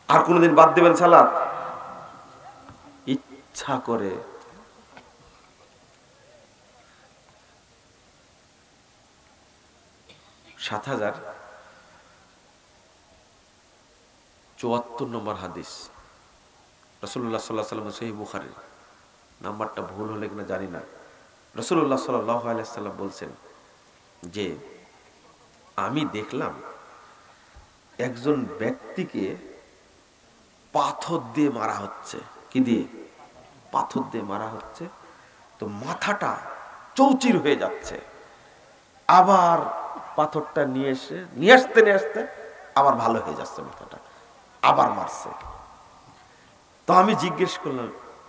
আর কোনদিন বাদ দেবেন সালাত? ইচ্ছা করে (৭,074 নম্বর হাদিস, রাসূলুল্লাহ সাল্লাল্লাহু আলাইহি ওয়াসাল্লাম, সহিহ বুখারী, নাম্বারটা ভুল হলে কিনা জানি না। রাসূলুল্লাহ সাল্লাল্লাহু আলাইহি ওয়াসাল্লাম বলছেন যে আমি দেখলাম একজন ব্যক্তিকে পাথর দিয়ে মারা হচ্ছে। কি দিয়ে? পাথর দিয়ে মারা হচ্ছে। তো মাথাটা চৌচির হয়ে যাচ্ছে। আবার পাথরটা নিয়ে আসতে আবার ভালো হয়ে যাচ্ছে মাথাটা, আবার মারছে। তো আমি জিজ্ঞেস করলাম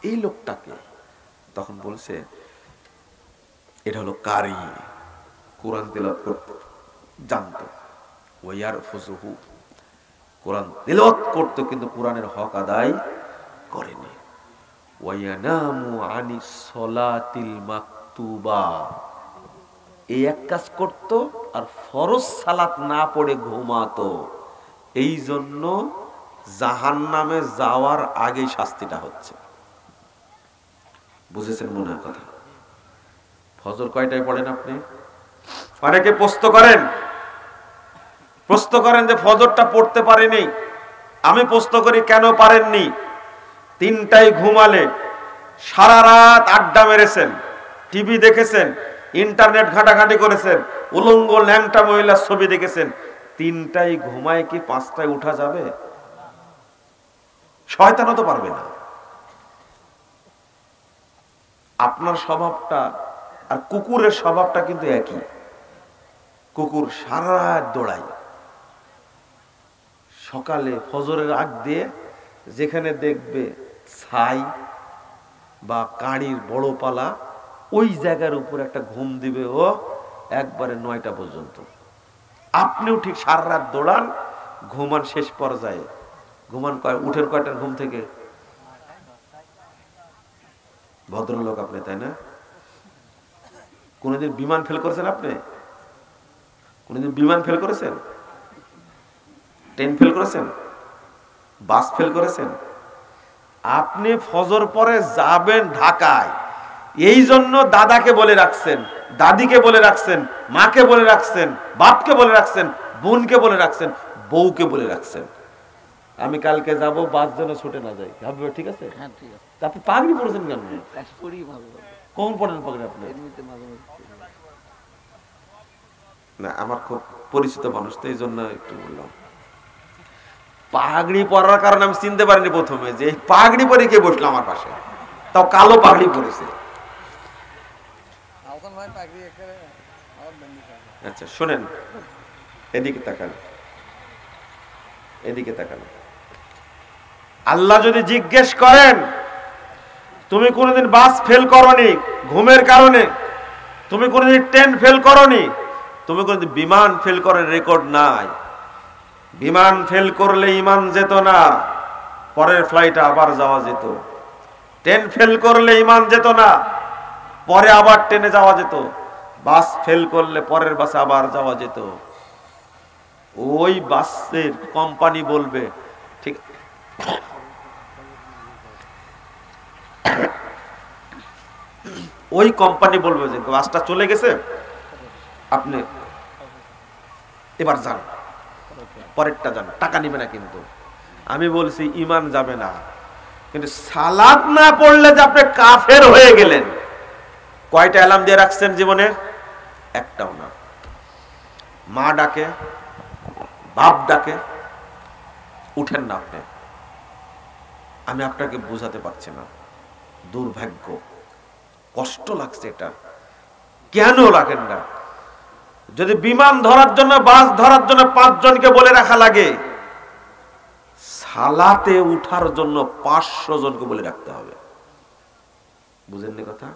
এই লোকটাকে, তখন বলছে এটা হলো কারি, কোরআন তেলাওয়াত করতে জানতো, ওয়ায়ারফুযুহু, কোরআন তেলাওয়াত করতো কিন্তু কোরআনের হক আদায় করেনি। ওয়ায়ানামু আনিস সলাতিল মাকতুবা, এই এক কাজ করত আর ফরজ সালাত না পড়ে ঘুমাতো। এই জন্য জাহান্নামে যাওয়ার আগেই শাস্তিটা হচ্ছে। বুঝেছেন মনে হয় কথা? ফজর কয়টায় পড়েন আপনি? অনেকে প্রশ্ন করেন যে ফজরটা পড়তে পারেনি। আমি প্রশ্ন করি কেন পারেননি? 3টায় ঘুমালে, সারা রাত আড্ডা মেরেছেন, টিভি দেখেছেন, ইন্টারনেট ঘাটাঘাটি করেছেন, উলঙ্গ ল্যাংটা মহিলার ছবি দেখেছেন, 3টায় ঘুমায় কি 5টায় উঠা যাবে? শয়তানও তো পারবে না। আপনার স্বভাবটা আর কুকুরের স্বভাবটা কিন্তু একই। কুকুর সারা রাত দৌড়ায়, সকালে ফজরের আগ দিয়ে যেখানে দেখবে ছাই বা কাঁড়ির বড় পালা, ওই জায়গার উপর একটা ঘুম দিবে ও একবারে 9টা পর্যন্ত। আপনিও ঠিক সারা রাত দৌড়ান, ঘুমান শেষ পর্যায়ে ঘুমান উঠেন কয়টার ঘুম থেকে? ভদ্রলোক আপনি, তাই না? কোনদিন বিমান ফেল করেছেন আপনি? কোনদিন বিমান ফেল করেছেন? ট্রেন ফেল করেছেন? বাস ফেল করেছেন? আপনি ফজর পরে যাবেন ঢাকায়, এই জন্য দাদাকে বলে রাখছেন, দাদিকে বলে রাখছেন, মাকে বলে রাখছেন, বাপকে বলে রাখছেন, বোনকে বলে রাখছেন, বউকে বলে রাখছেন, আমি কালকে যাব, বাস যেন ছুটে না যায়। ভাববে ঠিক আছে? হ্যাঁ ঠিক আছে। আপনি পাগড়ি পড়েছেন কেন? কখন পড়েন পাগড়ি আপনি? না, আমার খুব পরিচিত মানুষ তো, এই জন্য একটু বললাম। পাগড়ি পরার কারণে আমি চিনতে পারিনি প্রথমে যে পাগড়ি পরে কে বসলো আমার পাশে, তাও কালো পাগড়ি পরেছে। আচ্ছা শোনেন, এদিকে তাকান, এদিকে তাকান। আল্লাহ যদি জিজ্ঞেস করেন তুমি কোনদিন বাস ফেল করনি ঘুমের কারণে, তুমি কোনদিন ট্রেন ফেল করনি, তুমি কোনদিন বিমান ফেল করার রেকর্ড নাই, বিমান ফেল করলে ইমান যেত না, পরের ফ্লাইটে আবার যাওয়া যেত। ট্রেন ফেল করলে ইমান যেত না, পরে আবার ট্রেনে যাওয়া যেত। বাস ফেল করলে পরের বাসে আবার যাওয়া যেত। ওই বাসের কোম্পানি বলবে, ঠিক ওই কোম্পানি বলবে যে বাসটা চলে গেছে, আপনি এবার যান, পরেরটা যান, টাকা নিবে না। কিন্তু আমি বলছি ইমান যাবে না, কিন্তু সালাত না পড়লে যে আপনি কাফের হয়ে গেলেন। কয়টা অ্যালার্ম দিয়ে রাখছেন জীবনে? একটাও না। মা ডাকে, বাপ ডাকে, উঠেন না আপনি। আমি আপনাকে বোঝাতে পারছি না, দুর্ভাগ্য, কষ্ট লাগছে এটা। কেন লাগেন না? যদি বিমান ধরার জন্য, বাস ধরার জন্য 5 জনকে বলে রাখা লাগে, সালাতে উঠার জন্য 500 জনকে বলে রাখতে হবে। বুঝেননি কথা?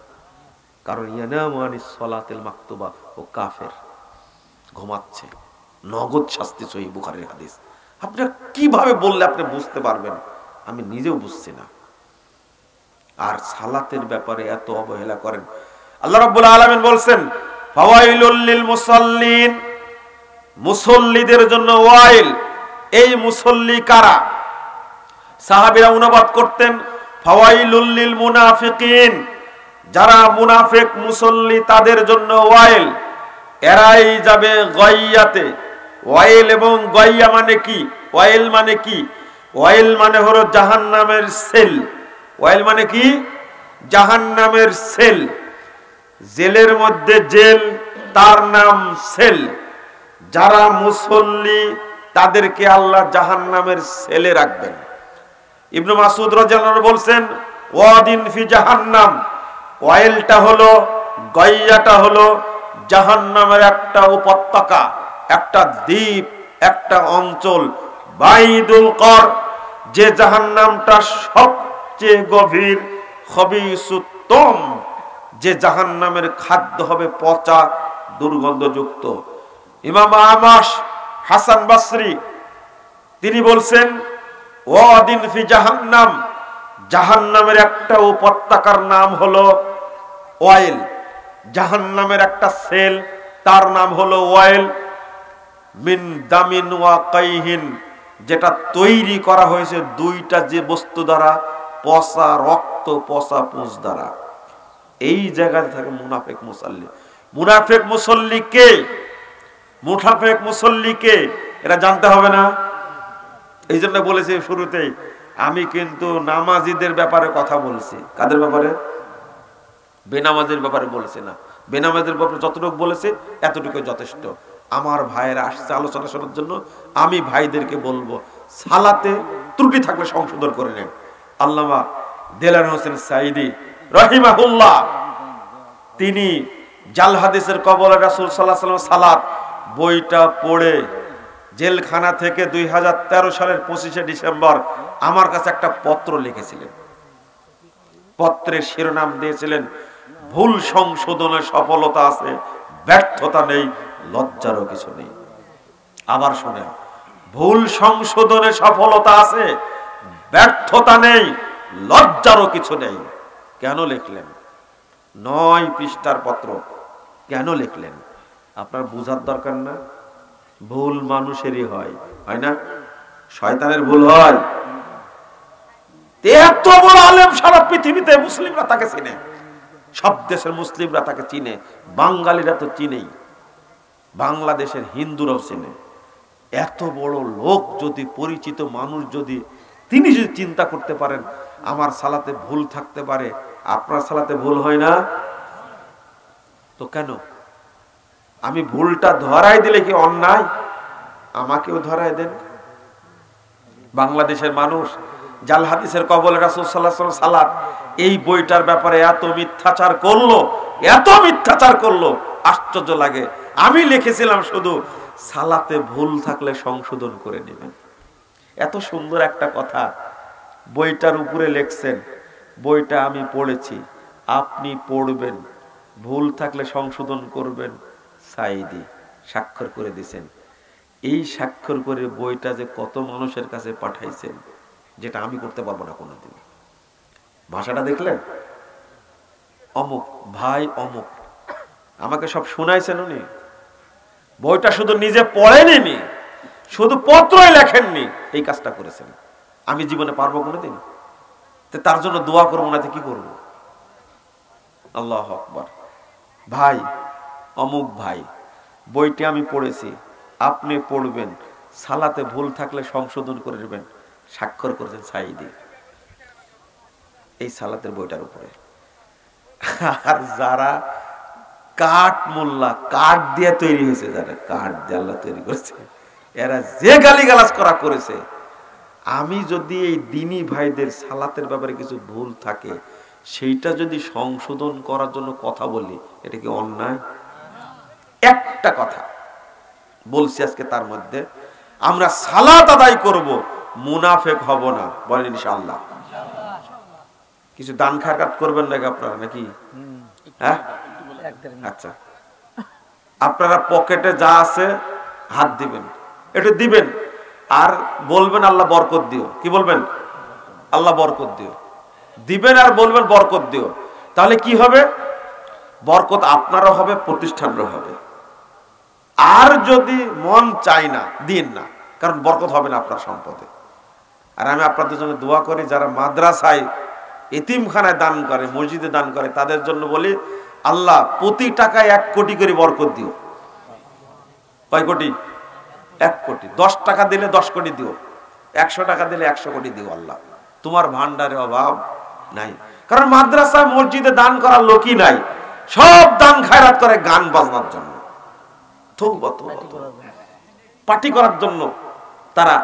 কারণ ইয়ানামু আনিস সলাতিল মাকতুবা, ও কাফের, ঘুমাচ্ছে। নগদ শাস্তি, সহিহ বুখারীর হাদিস। আপনি কিভাবে বললে আপনি বুঝতে পারবেন? আমি নিজেও বুঝছি না। আর সালাতের ব্যাপারে এত অবহেলা করেন। আল্লাহ রাব্বুল আলামিন বলছেন ফাওয়াইলুল লিল মুসাল্লিন, মুসল্লিদের জন্য ওয়াইল। এই মুসল্লি কারা? সাহাবীরা অনুবাদ করতেন ফাওয়াইলুল লিল মুনাফিকিন, যারা মুনাফিক মুসল্লি তাদের জন্য ওয়াইল, এরাই যাবে গাইয়াতে। ওয়াইল এবং গাইয়া মানে কি? ওয়াইল মানে কি? ওয়াইল মানে হলো জাহান্নামের সেল। ওয়াইল মানে কি? জাহান্নামের সেল। জেলের মধ্যে জেল, তার নাম সেল। যারা মুসল্লি তাদেরকে আল্লাহ জাহান্নামের সেলে রাখবেন। ইবনে মাসউদ রাদিয়াল্লাহু আনহু বলছেন ওয়াদিন ফি জাহান্নাম, ওয়াইলটা হলো, গাইয়াটা হলো জাহান্নামের একটা উপত্যকা, একটা দ্বীপ, একটা অঞ্চল। বাইদুল কর, যে জাহান্নামটা সবচেয়ে গভীর, খবিসুত্তম, যে জাহান্নামের খাদ্য হবে পচা, দুর্গন্ধযুক্ত। ইমাম আমাশ হাসান বসরি তিনি বলছেন ওয়াদিন ফি জাহান্নাম, জাহান্নামের একটা উপত্যকার নাম হলো ওয়াইল। জাহান্নামের একটা সেল, তার নাম হলো ওয়াইল। মিন দামিন ওয়া কাইহিন, যেটা তৈরি করা হয়েছে দুইটা যে বস্তু দ্বারা, পচা রক্ত, পচা পুঁজ দ্বারা। এই জায়গায় থাকে মুনাফিক মুসল্লি। মুনাফিক মুসল্লি কে? মুনাফিক মুসল্লি কে এটা জানতে হবে না? এই জন্য বলেছি শুরুতেই, আমি কিন্তু নামাজিদের ব্যাপারে কথা বলছি। কাদের ব্যাপারে? বেনামাজের ব্যাপারে বলেছি না। বেনামাজের ব্যাপারে যতটুকু বলেছি এতটুকু যথেষ্ট। আমার ভাইয়েরা আসছে আলোচনা শোনার জন্য, আমি ভাইদেরকে বলবো সালাতে ত্রুটি থাকলে সংশোধন করে নেন। আল্লামা দেলান হোসেন সাইদি রাহিমাহুল্লাহ তিনি জাল হাদিসের কবলে রাসূল সাল্লাল্লাহু আলাইহি ওয়াসাল্লাম সালাত বইটা পড়ে জেলখানা থেকে 2013 সালের 25শে ডিসেম্বর আমার কাছে একটা পত্র লিখেছিলেন। পত্রের শিরোনাম দিয়েছিলেন ভুল সংশোধনে সফলতা আছে, ব্যর্থতা নেই, লজ্জারও কিছু নেই। আবার শোনেন, ভুল সংশোধনে সফলতা আছে, ব্যর্থতা নেই, লজ্জারও কিছু নেই। কেন লিখলেন? 9 পৃষ্ঠার পত্র কেন লিখলেন? আপনার বুঝার দরকার না? ভুল মানুষেরই হয়, হয় না? শয়তানের ভুল হয়। এত বড় আলেম সারা পৃথিবীতে মুসলিমরা তাকে চিনে, সব দেশের মুসলিমরা তাকে চিনে, বাঙালিরা তো চিনেই, বাংলাদেশের হিন্দুরাও চিনে। এত বড় লোক যদি, পরিচিত মানুষ যদি, তিনি যদি চিন্তা করতে পারেন আমার সালাতে ভুল থাকতে পারে, আপনার সালাতে ভুল হয় না তো কেন? আমি ভুলটা ধরাই দিলে কি অন্যায়? আমাকেও ধরাই দেন। বাংলাদেশের মানুষ জাল হাদিসের কবলে রাসূল সাল্লাল্লাহু আলাইহি ওয়াসাল্লাম সালাত, এই বইটার ব্যাপারে এত মিথ্যাচার করলো, এত মিথ্যাচার করলো, আশ্চর্য লাগে। আমি লিখেছিলাম শুধু সালাতে ভুল থাকলে সংশোধন করে নেবেন। এত সুন্দর একটা কথা বইটার উপরে লিখছেন। বইটা আমি পড়েছি, আপনি পড়বেন, ভুল থাকলে সংশোধন করবেন। সাইদি স্বাক্ষর করে দিয়েছেন। এই স্বাক্ষর করে বইটা যে কত মানুষের কাছে পাঠাইছেন, যেটা আমি করতে পারবো না কোনোদিন। ভাষাটা দেখলেন? অমুক ভাই অমুক, আমাকে সব শুনাইছেন উনি। বইটা শুধু নিজে পড়েননি, শুধু পত্রই লেখেননি, এই কাজটা করেছেন। আমি জীবনে পারবো কোনোদিন? তার জন্য দোয়া করবো না, কি করবো? আল্লাহু আকবার। ভাই অমুক ভাই, বইটি আমি পড়েছি, আপনি পড়বেন, সালাতে ভুল থাকলে সংশোধন করে নেবেন। স্বাক্ষর করেছেন সাইদি এই সালাতের বইটার উপরে। আর যারা কাঠ মোল্লা, কাঠ দিয়ে তৈরি হয়েছে, যারা কাঠ দিয়ে আল্লাহ তৈরি করেছে, এরা যে গালিগালাজ করেছে, আমি যদি এই দিনী ভাইদের সালাতের ব্যাপারে কিছু ভুল থাকে সেইটা যদি সংশোধন করার জন্য কথা বলি, এটা কি অন্যায়? একটা কথা বলছি আজকে, তার মধ্যে আমরা সালাত আদায় করব, মুনাফিক হব না, বলেন ইনশাআল্লাহ। কিছু দান খায়রাত করবেন নাকি আপনারা, নাকি? হ্যাঁ, আচ্ছা, আপনারা পকেটে যা আছে হাত দিবেন, এটা দিবেন, আর বলবেন আল্লাহ বরকত দিও। কি বলবেন? আল্লাহ বরকত দিও। দিবেন আর বলবেন বরকত দিও। তাহলে কি হবে? বরকত আপনারও হবে, প্রতিষ্ঠানেরও হবে। আর যদি মন চায় না, দিন না, কারণ বরকত হবে না আপনার সম্পদে। আর আমি আপনাদের জন্য দোয়া করি যারা মাদ্রাসায় এতিমখানায় দান করে, মসজিদে দান করে, তাদের জন্য বলি আল্লাহ প্রতি টাকায় 1 কোটি করে বরকত দিও। কয় কোটি? 1 কোটি। 10 টাকা দিলে 10 কোটি দিও, 100 টাকা দিলে 100 কোটি দিও। আল্লাহ তোমার ভান্ডারে অভাব নাই। কারণ মাদ্রাসায় মসজিদে দান করার লোকই নাই, সব দান খায়রাত করে গান বাজনার জন্য, পার্টি করার জন্য তারা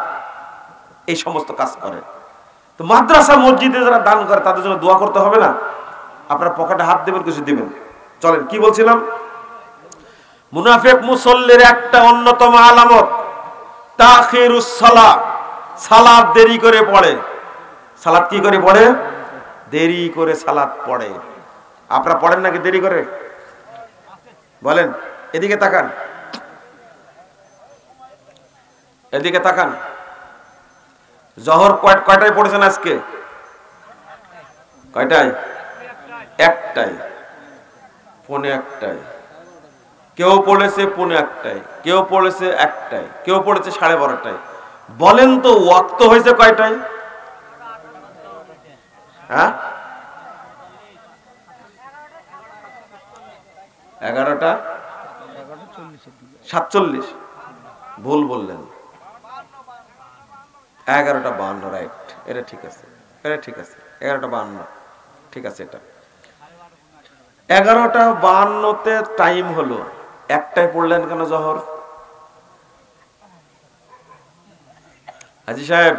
এই সমস্ত কাজ করে। তো মাদ্রাসা মসজিদে যারা দান করে তাদের জন্য দোয়া করতে হবে না? আপনারা পকেটে হাত দেবেন, কিছু দিবেন। চলেন, কি বলছিলাম? মুনাফিক মুসল্লির একটা অন্যতম আলামত তাখিরুস সালাত, সালাত দেরি করে পড়ে। সালাত কি করে পড়ে? দেরি করে সালাত পড়ে। আপনারা পড়েন নাকি দেরি করে? বলেন, এদিকে তাকান, এদিকে তাকান। জোহর কয়টায় পড়েছেন আজকে? কয়টায়? একটায়, পৌনে একটায়। কেউ পড়েছে পৌনে একটায়, কেউ পড়েছে একটায়, কেউ পড়েছে 12:30টায়। বলেন তো ওয়াক্ত হয়েছে কয়টায়? হ্যাঁ, 11:47। ভুল বললেন, 11:52। রাইট, এটা ঠিক আছে, এটা ঠিক আছে, 11:52 ঠিক আছে। এটা 11:52-তে টাইম হলো, একটায় পড়লেন কেন জোহর? হাজী সাহেব,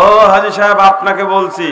ও হাজী সাহেব, আপনাকে বলছি